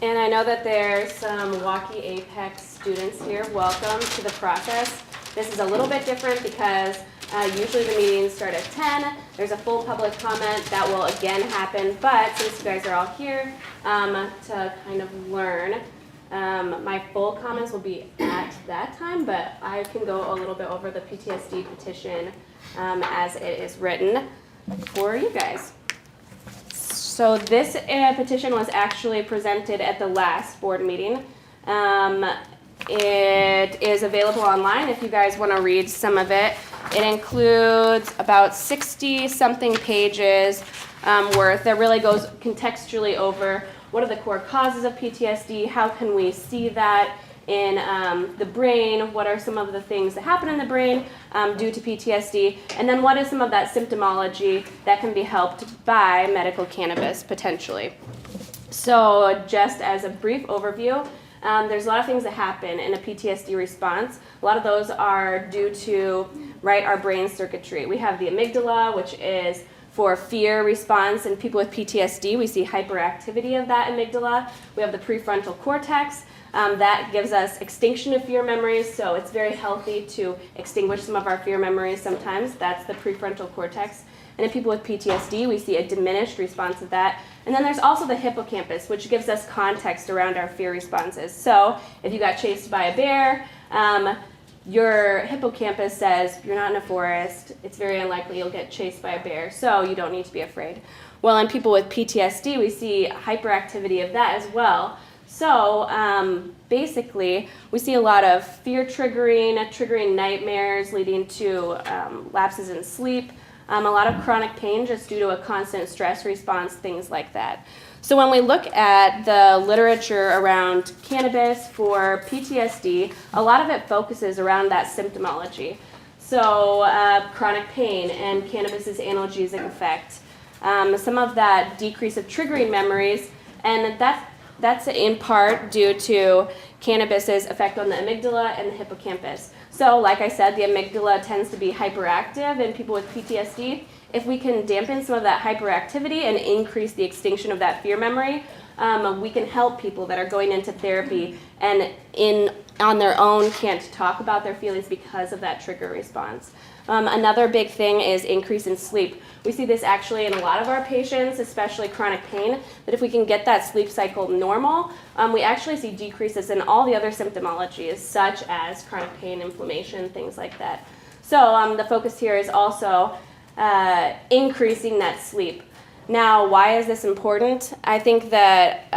And I know that there's some Waukee Apex students here. Welcome to the process. This is a little bit different because usually the meetings start at 10. There's a full public comment that will again happen, but since you guys are all here to kind of learn, my full comments will be at that time, but I can go a little bit over the PTSD petition as it is written for you guys. So this petition was actually presented at the last board meeting. It is available online if you guys want to read some of it. It includes about 60-something pages worth that really goes contextually over what are the core causes of PTSD, how can we see that in the brain, what are some of the things that happen in the brain due to PTSD, and then what is some of that symptomology that can be helped by medical cannabis potentially. So just as a brief overview, there's a lot of things that happen in a PTSD response. A lot of those are due to our brain circuitry. We have the amygdala, which is for fear response. In people with PTSD, we see hyperactivity of that amygdala. We have the prefrontal cortex. That gives us extinction of fear memories, so it's very healthy to extinguish some of our fear memories sometimes. That's the prefrontal cortex. And in people with PTSD, we see a diminished response of that. And then there's also the hippocampus, which gives us context around our fear responses. So if you got chased by a bear, your hippocampus says, you're not in a forest, it's very unlikely you'll get chased by a bear, so you don't need to be afraid. Well, in people with PTSD, we see hyperactivity of that as well. So basically, we see a lot of fear triggering nightmares, leading to lapses in sleep, a lot of chronic pain just due to a constant stress response, things like that. So when we look at the literature around cannabis for PTSD, a lot of it focuses around that symptomology. So chronic pain and cannabis's analgesic effect, some of that decrease of triggering memories, and that's in part due to cannabis's effect on the amygdala and the hippocampus. So like I said, the amygdala tends to be hyperactive in people with PTSD. If we can dampen some of that hyperactivity and increase the extinction of that fear memory, we can help people that are going into therapy and on their own can't talk about their feelings because of that trigger response. Another big thing is increase in sleep. We see this actually in a lot of our patients, especially chronic pain, that if we can get that sleep cycle normal, we actually see decreases in all the other symptomologies, such as chronic pain, inflammation, things like that. So the focus here is also increasing that sleep. Now, why is this important? I think that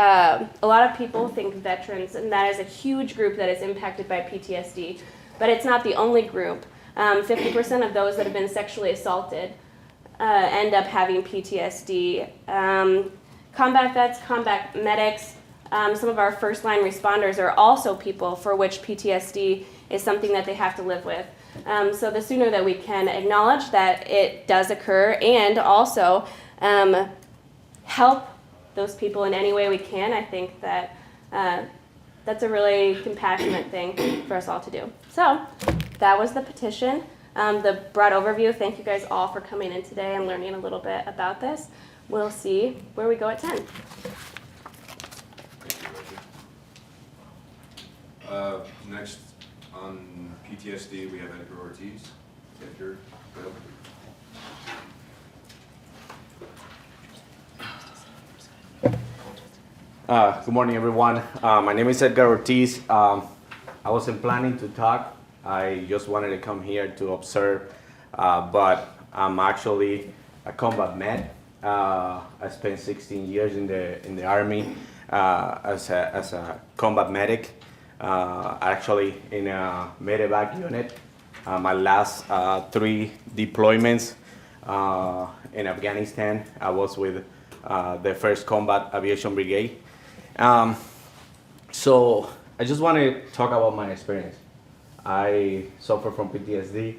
a lot of people think veterans, and that is a huge group that is impacted by PTSD, but it's not the only group. 50% of those that have been sexually assaulted end up having PTSD. Combat vets, combat medics, some of our first line responders are also people for which PTSD is something that they have to live with. So the sooner that we can acknowledge that it does occur and also help those people in any way we can, I think that that's a really compassionate thing for us all to do. So that was the petition, the broad overview. Thank you guys all for coming in today and learning a little bit about this. We'll see where we go at 10. Next on PTSD, we have Edgar Ortiz. Edgar, go. Good morning, everyone. My name is Edgar Ortiz. I wasn't planning to talk. I just wanted to come here to observe, but I'm actually a combat med. I spent 16 years in the Army as a combat medic, actually in a medevac unit. My last 3 deployments in Afghanistan, I was with the 1st Combat Aviation Brigade. So I just want to talk about my experience. I suffer from PTSD.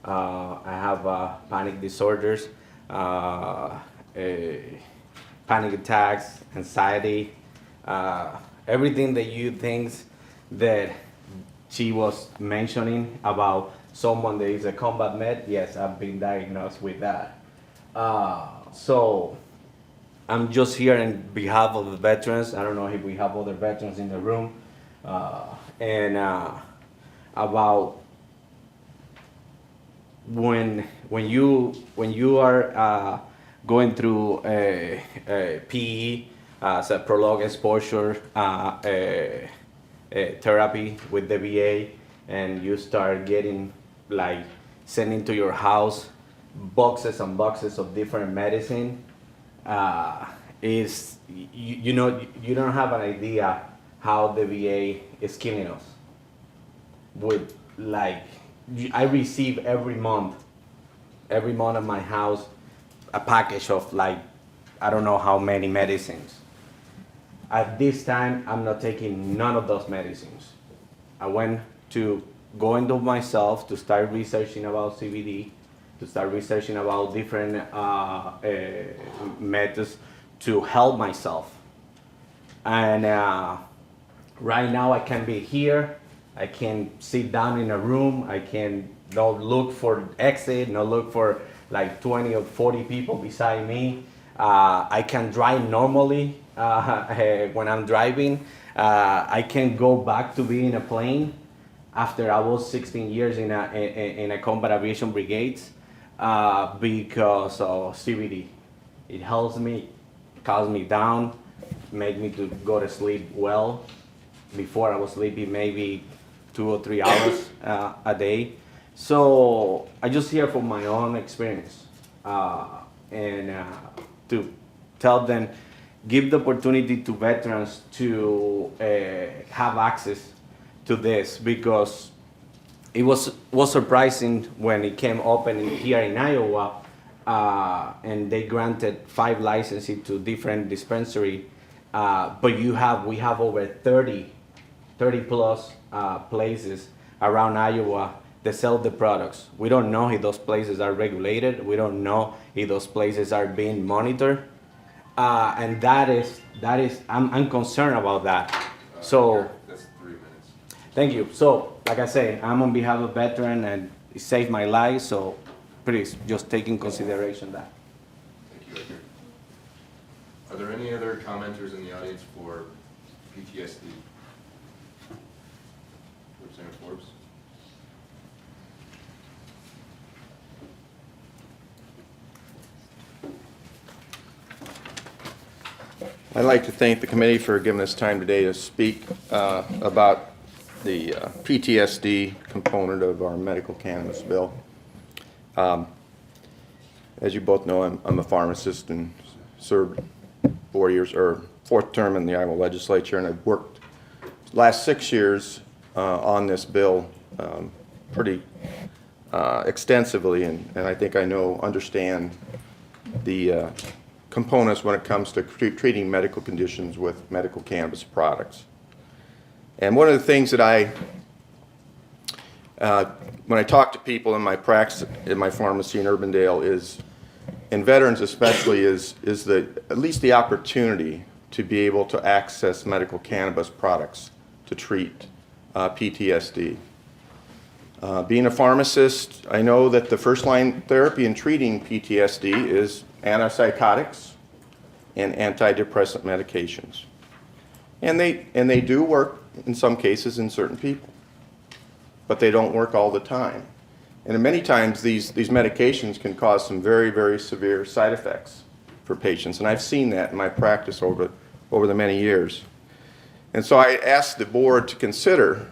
I have panic disorders, panic attacks, anxiety, everything that you think that she was mentioning about someone that is a combat med. Yes, I've been diagnosed with that. So I'm just here on behalf of the veterans. I don't know if we have other veterans in the room. And about when you are going through a PE, so prolonged exposure therapy with the VA, and you start getting like sending to your house boxes and boxes of different medicine, is you know, you don't have an idea how the VA is killing us. With like, I receive every month at my house a package of like, I don't know how many medicines. At this time, I'm not taking none of those medicines. I went to go into myself to start researching about CBD, to start researching about different methods to help myself. And right now I can be here, I can sit down in a room, I can not look for exit, not look for like 20 or 40 people beside me. I can drive normally when I'm driving. I can go back to being a plane after I was 16 years in a combat aviation brigades because of CBD. It helps me, calms me down, make me to go to sleep well. Before I was sleeping maybe 2 or 3 hours a day. So I just hear from my own experience and to tell them, give the opportunity to veterans to have access to this, because it was surprising when it came open here in Iowa, and they granted 5 licenses to different dispensary, but we have over 30 plus places around Iowa that sell the products. We don't know if those places are regulated. We don't know if those places are being monitored, and that is I'm concerned about that. So That's 3 minutes. thank you. So like I say, I'm on behalf of veteran, and it saved my life. So please just take in consideration that. Thank you, Edgar. Are there any other commenters in the audience for PTSD? Representative Forbes? I'd like to thank the committee for giving us time today to speak about the PTSD component of our medical cannabis bill. As you both know, I'm a pharmacist and served 4 years, or 4th term in the Iowa legislature, and I've worked the last 6 years on this bill pretty extensively, and I think I understand the components when it comes to treating medical conditions with medical cannabis products. And one of the things that when I talk to people in my practice, in my pharmacy in Urbandale, and veterans especially, is at least the opportunity to be able to access medical cannabis products to treat PTSD. Being a pharmacist, I know that the first line therapy in treating PTSD is antipsychotics and antidepressant medications. And they do work in some cases in certain people, but they don't work all the time. And many times these medications can cause some very, very severe side effects for patients, and I've seen that in my practice over the many years. And so I asked the board to consider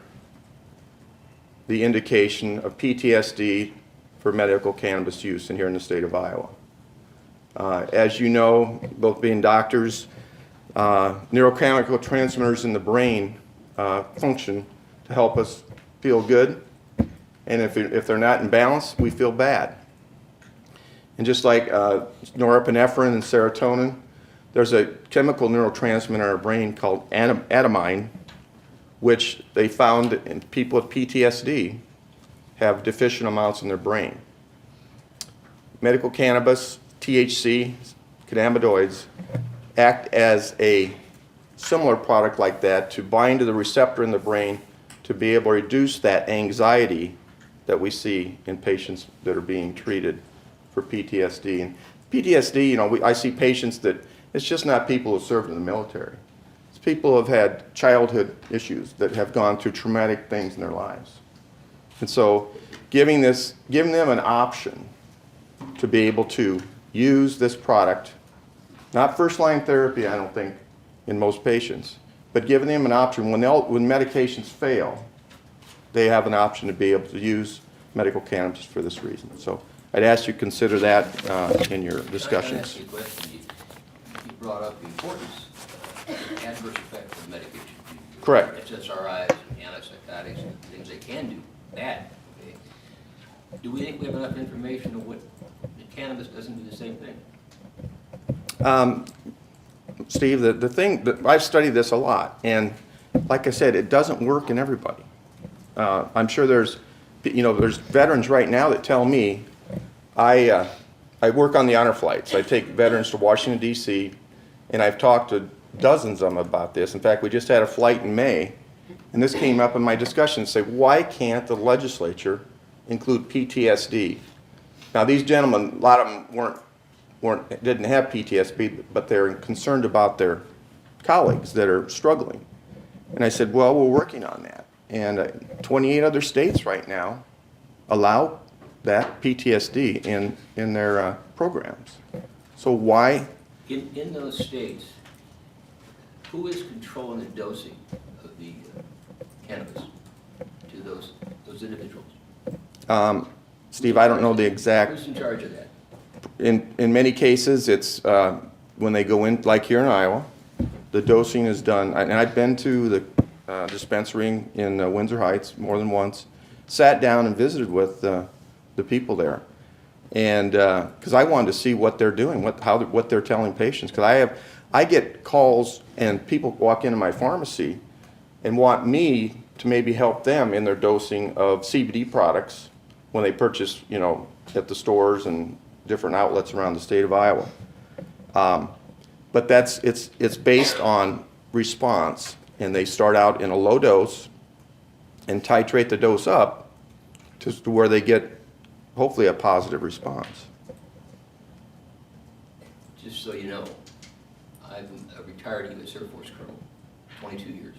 the indication of PTSD for medical cannabis use here in the state of Iowa. As you know, both being doctors, neurochemical transmitters in the brain function to help us feel good, and if they're not in balance, we feel bad. And just like norepinephrine and serotonin, there's a chemical neurotransmitter in our brain called adenine, which they found in people with PTSD have deficient amounts in their brain. Medical cannabis, THC, cannabinoids, act as a similar product like that to bind to the receptor in the brain to be able to reduce that anxiety that we see in patients that are being treated for PTSD. And PTSD, I see patients that It's just not people who served in the military. It's people who have had childhood issues that have gone through traumatic things in their lives. And so giving them an option to be able to use this product, not first-line therapy, I don't think, in most patients, but giving them an option when medications fail, they have an option to be able to use medical cannabis for this reason. So I'd ask you to consider that in your discussions. Can I ask you a question? You brought up the importance of adverse effects of medication. Correct. SSRIs, antipsychotics, and things they can do bad. Okay? Do we think we have enough information of what cannabis doesn't do the same thing? Steve, the thing that I've studied this a lot, and like I said, it doesn't work in everybody. I'm sure there's veterans right now that tell me, I work on the honor flights. I take veterans to Washington, D.C., and I've talked to dozens of them about this. In fact, we just had a flight in May, and this came up in my discussion, say, why can't the legislature include PTSD? Now, these gentlemen, a lot of them didn't have PTSD, but they're concerned about their colleagues that are struggling. And I said, well, we're working on that. And 28 other states right now allow that PTSD in their programs. So why? In those states, who is controlling the dosing of the cannabis to those individuals? Steve, I don't know the exact. Who's in charge of that? In many cases, it's when they go in, like here in Iowa, the dosing is done. And I've been to the dispensary in Windsor Heights more than once, sat down and visited with the people there. And because I wanted to see what they're doing, what they're telling patients. Because I get calls and people walk into my pharmacy and want me to maybe help them in their dosing of CBD products when they purchase, at the stores and different outlets around the state of Iowa. But it's based on response, and they start out in a low dose and titrate the dose up to where they get hopefully a positive response. Just so you know, I'm a retired U.S. Air Force colonel, 22 years,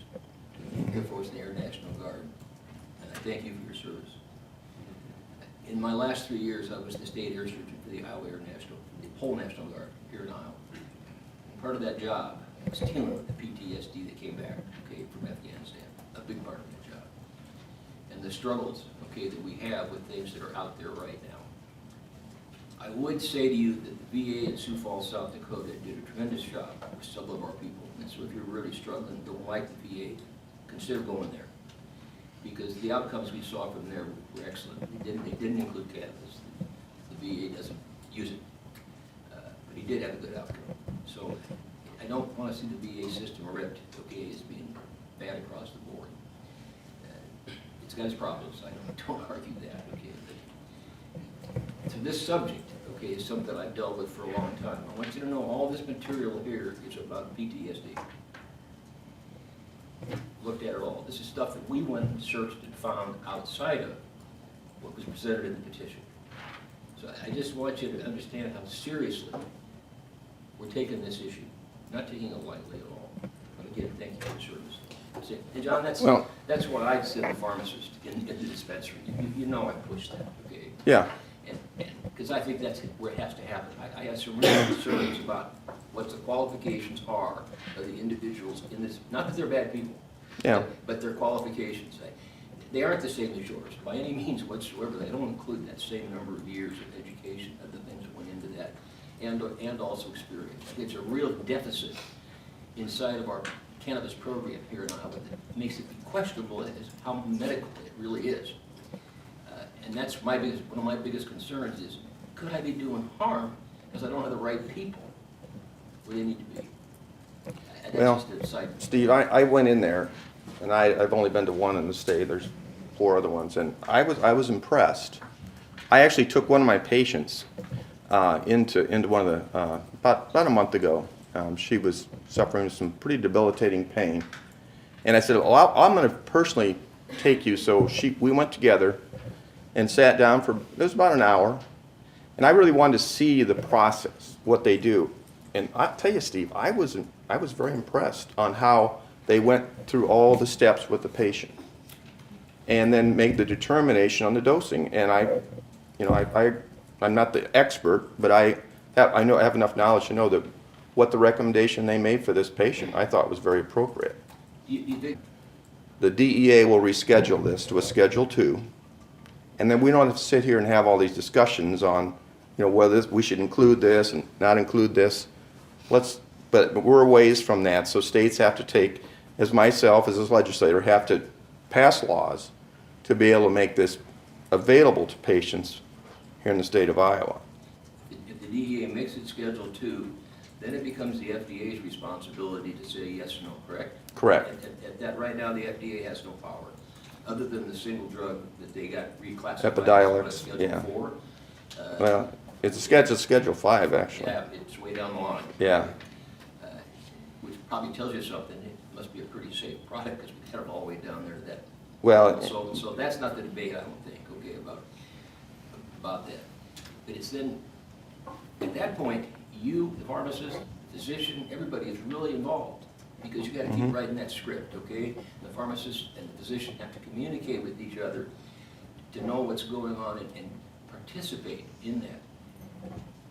in the Air Force and the Air National Guard, and I thank you for your service. In my last 3 years, I was the state air surgeon for the Pole National Guard here in Iowa. And part of that job was dealing with the PTSD that came back, from Afghanistan, a big part of that job. And the struggles, that we have with things that are out there right now. I would say to you that the VA in Sioux Falls, South Dakota did a tremendous job with some of our people. And so if you're really struggling, don't like the VA, consider going there. Because the outcomes we saw from there were excellent. They didn't include cannabis. The VA doesn't use it. But he did have a good outcome. So I don't want to see the VA system ripped, as being bad across the board. It's got its problems, I don't argue that, But to this subject, is something I've dealt with for a long time. I want you to know all this material here is about PTSD. Looked at it all. This is stuff that we went and searched and found outside of what was presented in the petition. So I just want you to understand how seriously we're taking this issue, not taking it lightly at all. But again, thank you for your service. And John, that's why I send the pharmacist in the dispensary. You know I push that, Yeah. Because I think that's where it has to happen. I have some real concerns about what the qualifications are of the individuals in this. Not that they're bad people, but their qualifications. They aren't the same as yours by any means whatsoever. They don't include that same number of years of education, of the things that went into that, and also experience. I think it's a real deficit inside of our cannabis program here in Iowa that makes it questionable as how medical it really is. And that's one of my biggest concerns is, could I be doing harm because I don't have the right people where they need to be? Well, Steve, I went in there, and I've only been to one in the state. There's 4 other ones, and I was impressed. I actually took one of my patients into one of the about a month ago. She was suffering some pretty debilitating pain, and I said, "Well, I'm going to personally take you." So we went together and sat down it was about an hour, and I really wanted to see the process, what they do. And I tell you, Steve, I was very impressed on how they went through all the steps with the patient and then made the determination on the dosing. And I'm not the expert, but I have enough knowledge to know that what the recommendation they made for this patient, I thought was very appropriate. You think, The DEA will reschedule this to a Schedule 2, and then we don't have to sit here and have all these discussions on, whether we should include this and not include this. But we're a ways from that, so states have to take, as myself, as a legislator, have to pass laws to be able to make this available to patients here in the state of Iowa. if the DEA makes it Schedule 2, then it becomes the FDA's responsibility to say yes or no, correct? Correct. At that, right now, the FDA has no power, other than the single drug that they got reclassified. Epidiolex, as Schedule yeah. 4. Well, it's Schedule 5, actually. Yeah, it's way down the line. Yeah. Which probably tells you something. It must be a pretty safe product because we got it all the way down there to that. Well, So that's not the debate, I don't think, okay, about that. But it's then, at that point, you, the pharmacist, the physician, everybody is really involved because you gotta keep writing that script, okay? The pharmacist and the physician have to communicate with each other to know what's going on and participate in that.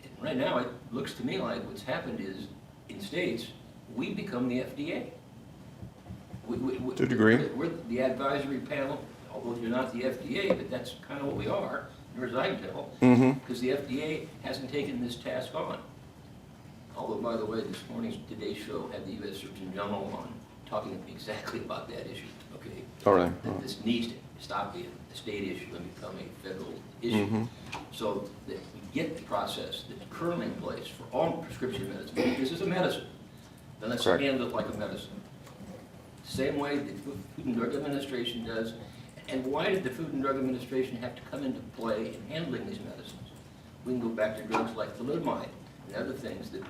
And right now, it looks to me like what's happened is, in states, we become the FDA. To a degree. We're the advisory panel, although you're not the FDA, but that's kind of what we are, as near as I can tell. Because the FDA hasn't taken this task on. Although, by the way, this morning's Today Show had the U.S. Surgeon General on, talking exactly about that issue, okay? all right. That this needs to stop being a state issue and become a federal issue. So that we get the process that's currently in place for all prescription medicine. This is a medicine, then let's Correct. handle it like a medicine. Same way the Food and Drug Administration does. And why did the Food and Drug Administration have to come into play in handling these medicines? We can go back to drugs like thalidomide and other things that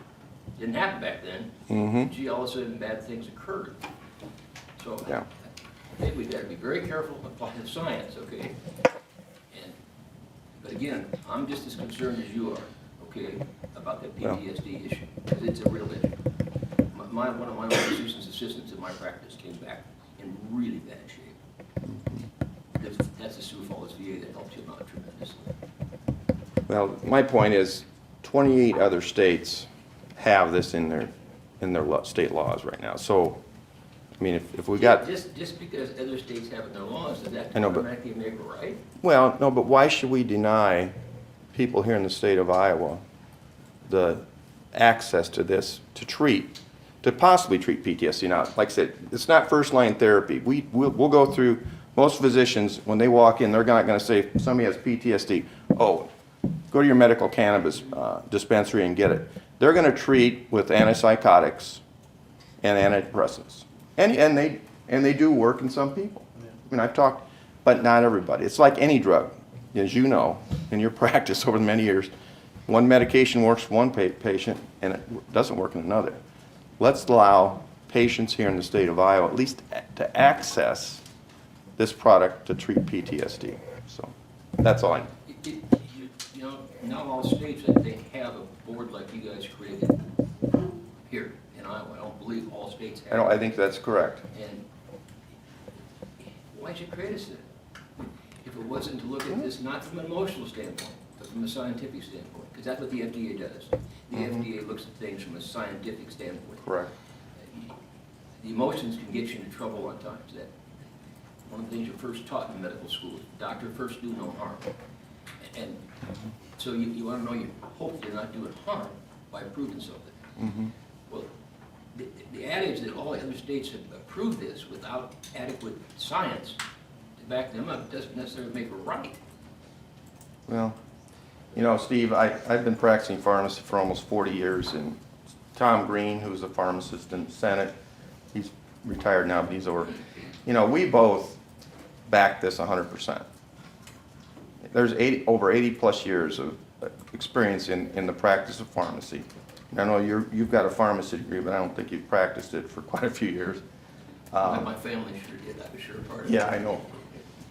didn't happen back then. Gee, all of a sudden bad things occurred. So Yeah. I think we've got to be very careful applying the science, okay? But again, I'm just as concerned as you are, okay, about that PTSD issue, because it's a real issue. One of my physician's assistants in my practice came back in really bad shape. That's the Sioux Falls VA that helped him out tremendously. Well, my point is, 28 other states have this in their state laws right now. So, I mean, if we got, Just because other states have it in their laws, does that I know, but- automatically make it right? well, no, but why should we deny people here in the state of Iowa the access to this to possibly treat PTSD? Now, like I said, it's not first-line therapy. We'll go through, most physicians, when they walk in, they're not going to say, if somebody has PTSD, oh, go to your medical cannabis dispensary and get it. They're going to treat with antipsychotics and antidepressants. And they do work in some people. I mean, I've talked, but not everybody. It's like any drug, as you know, in your practice over the many years. One medication works for one patient and it doesn't work in another. Let's allow patients here in the state of Iowa at least to access this product to treat PTSD. So that's all I know. You know, not all states, I think, have a board like you guys created here in Iowa. I don't believe all states have. I think that's correct. And why'd you create us then? If it wasn't to look at this not from an emotional standpoint, but from a scientific standpoint, because that's what the FDA does. The FDA looks at things from a scientific standpoint. Correct. The emotions can get you into trouble at times. That one of the things you're first taught in medical school is doctor first, do no harm. And so you want to know, you hope you're not doing harm by proving something. Well, the adage that all the other states have approved this without adequate science to back them up doesn't necessarily make it right. Well, you know, Steve, I've been practicing pharmacy for almost 40 years, and Tom Green, who's a pharmacist in the Senate, he's retired now, but he's over. You know, we both back this 100%. There's over 80 plus years of experience in the practice of pharmacy. I know you've got a pharmacy degree, but I don't think you've practiced it for quite a few years. My family sure did. I was sure a part of it. Yeah, I know.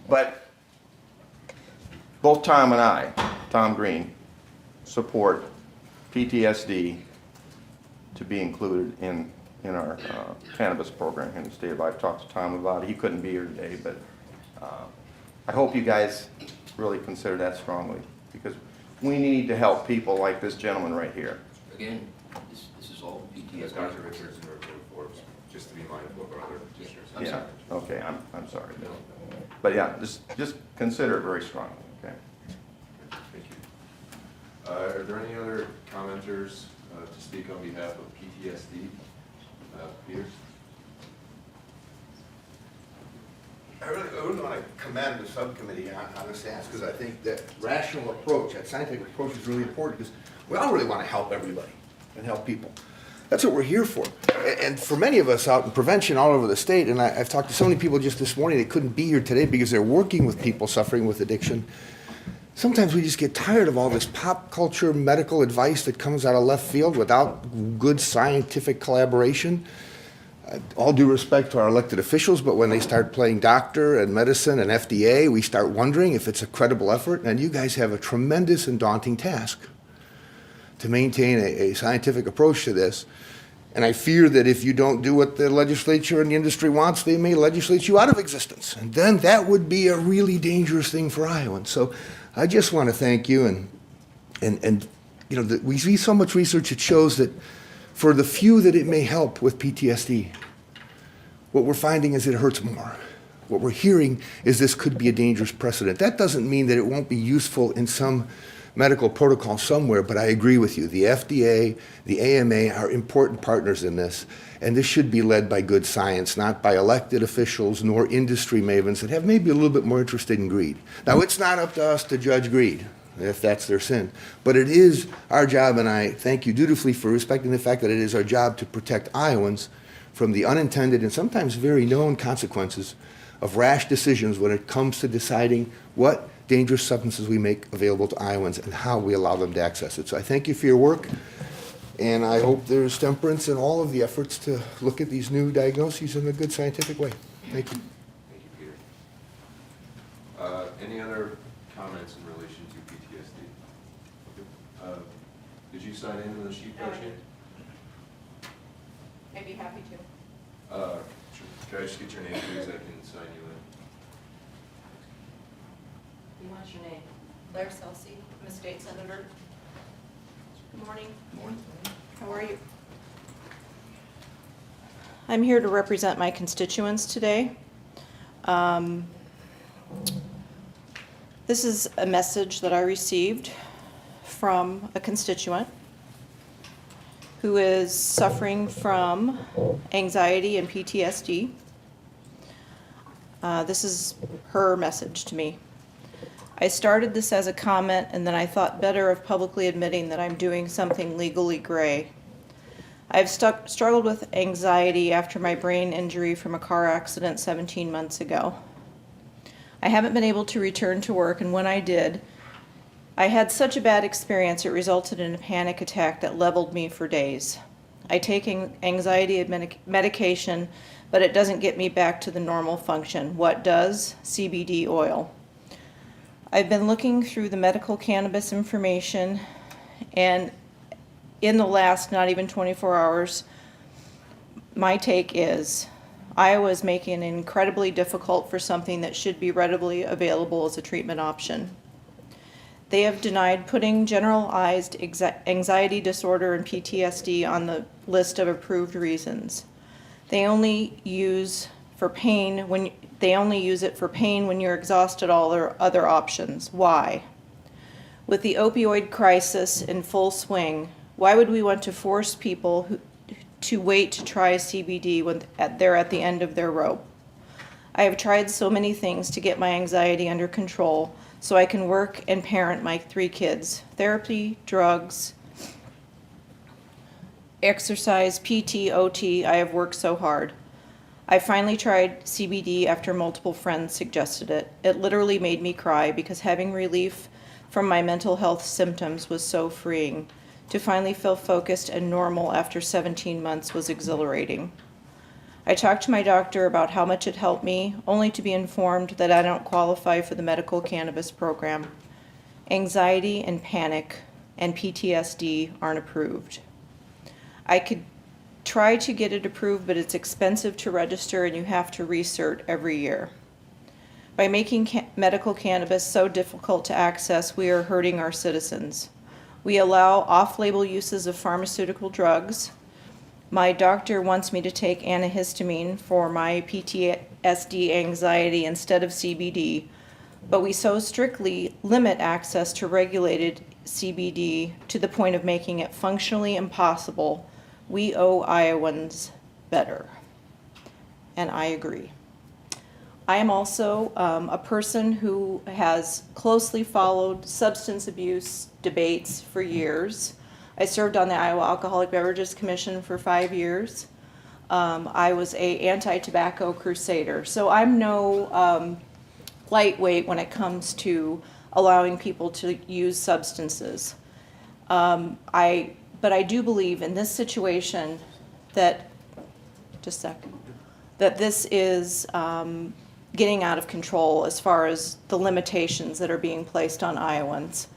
But both Tom and I, Tom Green, support PTSD to be included in our cannabis program here in the state of Iowa. I've talked to Tom about it. He couldn't be here today, but I hope you guys really consider that strongly, because we need to help people like this gentleman right here. Again, this is all As PTSD. Dr. Richardson reviewed Forbes, just to be mindful of our other petitioners. I'm Yeah, sorry. okay, I'm sorry. But yeah, just consider it very strongly, okay? Thank you. Are there any other commenters to speak on behalf of PTSD? Peter? I really want to commend the subcommittee on this ask, because I think that rational approach, that scientific approach is really important, because we all really want to help everybody and help people. That's what we're here for. And for many of us out in prevention all over the state, and I've talked to so many people just this morning that couldn't be here today because they're working with people suffering with addiction. Sometimes we just get tired of all this pop culture medical advice that comes out of left field without good scientific collaboration. All due respect to our elected officials, but when they start playing doctor and medicine and FDA, we start wondering if it's a credible effort. And you guys have a tremendous and daunting task to maintain a scientific approach to this. And I fear that if you don't do what the legislature and the industry wants, they may legislate you out of existence. And then that would be a really dangerous thing for Iowans. So I just want to thank you. And you know, we see so much research that shows that for the few that it may help with PTSD, what we're finding is it hurts more. What we're hearing is this could be a dangerous precedent. That doesn't mean that it won't be useful in some medical protocol somewhere, but I agree with you. The FDA, the AMA are important partners in this, and this should be led by good science, not by elected officials nor industry mavens that have maybe a little bit more interested in greed. Now, it's not up to us to judge greed, if that's their sin. But it is our job, and I thank you dutifully for respecting the fact that it is our job to protect Iowans from the unintended and sometimes very known consequences of rash decisions when it comes to deciding what dangerous substances we make available to Iowans and how we allow them to access it. So I thank you for your work, and I hope there's temperance in all of the efforts to look at these new diagnoses in a good scientific way. Thank you. Thank you, Peter. Any other comments in relation to PTSD? Did you sign in on the sheet, Darcy? I'd be happy to. Can I just get your name, please? I can sign you in. What's your name? Blair Selsey, I'm a state senator. Good morning. Morning. How are you? I'm here to represent my constituents today. This is a message that I received from a constituent who is suffering from anxiety and PTSD. This is her message to me. I started this as a comment, and then I thought better of publicly admitting that I'm doing something legally gray. I've struggled with anxiety after my brain injury from a car accident 17 months ago. I haven't been able to return to work, and when I did, I had such a bad experience it resulted in a panic attack that leveled me for days. I take anxiety medication, but it doesn't get me back to the normal function. What does? CBD oil. I've been looking through the medical cannabis information, and in the last not even 24 hours, my take is Iowa is making it incredibly difficult for something that should be readily available as a treatment option. They have denied putting generalized anxiety disorder and PTSD on the list of approved reasons. They only use it for pain when you're exhausted all their other options. Why? With the opioid crisis in full swing, why would we want to force people to wait to try CBD when they're at the end of their rope? I have tried so many things to get my anxiety under control so I can work and parent my 3 kids. Therapy, drugs, exercise, PT, OT. I have worked so hard. I finally tried CBD after multiple friends suggested it. It literally made me cry because having relief from my mental health symptoms was so freeing. To finally feel focused and normal after 17 months was exhilarating. I talked to my doctor about how much it helped me, only to be informed that I don't qualify for the medical cannabis program. Anxiety and panic and PTSD aren't approved. I could try to get it approved, but it's expensive to register and you have to recert every year. By making medical cannabis so difficult to access, we are hurting our citizens. We allow off-label uses of pharmaceutical drugs. My doctor wants me to take antihistamine for my PTSD anxiety instead of CBD, but we so strictly limit access to regulated CBD to the point of making it functionally impossible. We owe Iowans better. And I agree. I am also a person who has closely followed substance abuse debates for years. I served on the Iowa Alcoholic Beverages Commission for 5 years. I was an anti-tobacco crusader. So I'm no lightweight when it comes to allowing people to use substances. But I do believe in this situation that, just a second, that this is getting out of control as far as the limitations that are being placed on Iowans.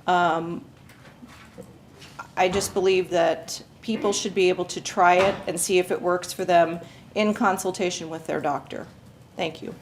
I just believe that people should be able to try it and see if it works for them in consultation with their doctor. Thank you.